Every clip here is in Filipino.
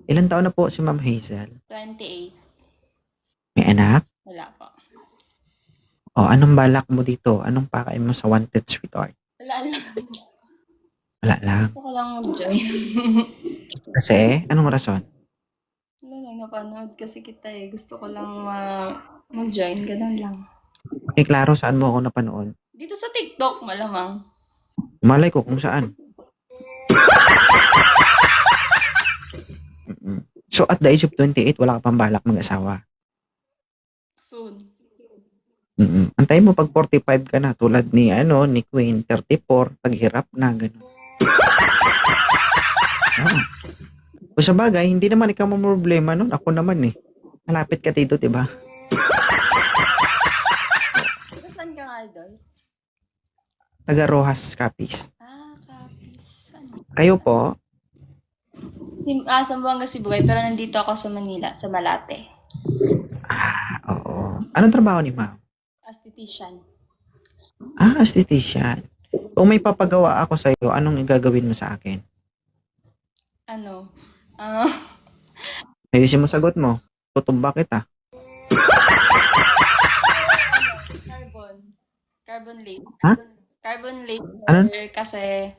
Ilan taon na po si Ma'am Hazel? 28. May anak? Wala po. O, anong balak mo dito? Anong pakain mo sa Wanted Sweetheart? Wala lang. Wala lang. Gusto ko lang mag-join. Kasi, anong rason? Wala lang, napanood kasi kita eh. Gusto ko lang mag-join. Ganun lang. Eh, klaro, saan mo ako napanood? Dito sa TikTok, malamang. Malay ko kung saan. Mm-mm. So, at the age of 28, wala ka pang balak mag-asawa? Soon. Antayin mo pag 45 ka na, tulad ni Queen, 34, taghirap na, gano'n. Ah. O sa bagay, hindi naman ikaw mo problema nun. Ako naman eh. Malapit ka dito, diba? Saan ka nga, Idol? Taga Rojas, Capiz. Kapis. Ano? Kayo po? Zamboanga, Sibugay, pero nandito ako sa Manila, sa Malate. Oo. Anong trabaho ni ma'am? Esthetician. Esthetician. Kung may papagawa ako sa iyo, anong igagawin mo sa akin? Ano? Ayusin mo sagot mo. Tutumba kita. Carbon laser. Ha? Carbon laser Ano? kasi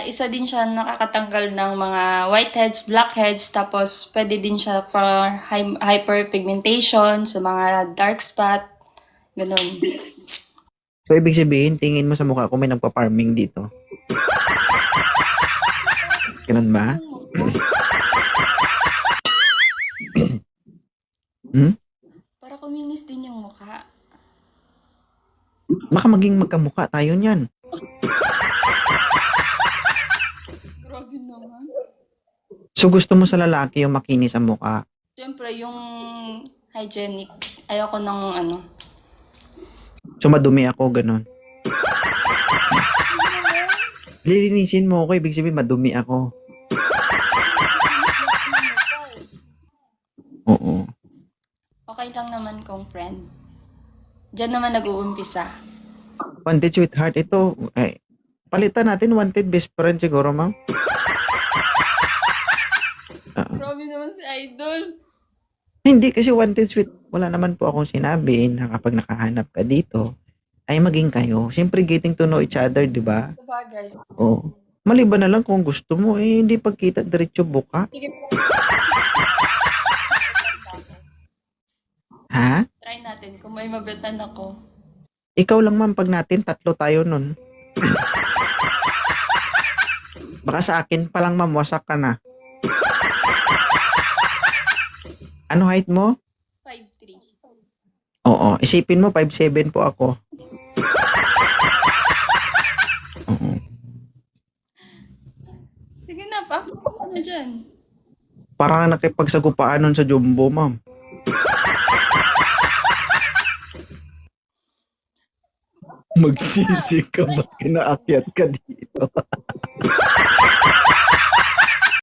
isa din siya nakakatanggal ng mga whiteheads, blackheads, tapos pwede din siya for hyperpigmentation sa mga dark spot. Ganun. So, ibig sabihin, tingin mo sa mukha ko may nagpa-farming dito. Ganun ba? Para kuminis din yung mukha. Baka maging magkamukha tayo niyan. Grabe naman. So, gusto mo sa lalaki yung makinis ang mukha? Siyempre, yung hygienic. Ayoko ng So, madumi ako, ganun. Lilinisin mo ako, ibig sabihin madumi ako. Oo. Okay lang naman kung friend. Diyan naman nag-uumpisa. Wanted Sweetheart, ito, palitan natin Wanted Best Friend siguro, ma'am. Grabe naman si Idol. Hindi kasi Wanted Sweet, wala naman po akong sinabi na kapag nakahanap ka dito, ay maging kayo. Siyempre, getting to know each other, di ba? Sabagay. Oo. Maliban na lang kung gusto mo, hindi pagkita diretso buka. Sige po. Ha? Try natin kung may mabetan ako. Ikaw lang, ma'am, pag natin, tatlo tayo nun. Baka sa akin pa lang, ma'am, wasak ka na. Ano height mo? 5'3". Oo. Isipin mo, 5'7 po ako. Oo. Sige na, pa. Ano dyan? Parang nakipagsagupaan nun sa Jumbo, ma'am. Magsisi ka, ba't kinaakyat ka dito?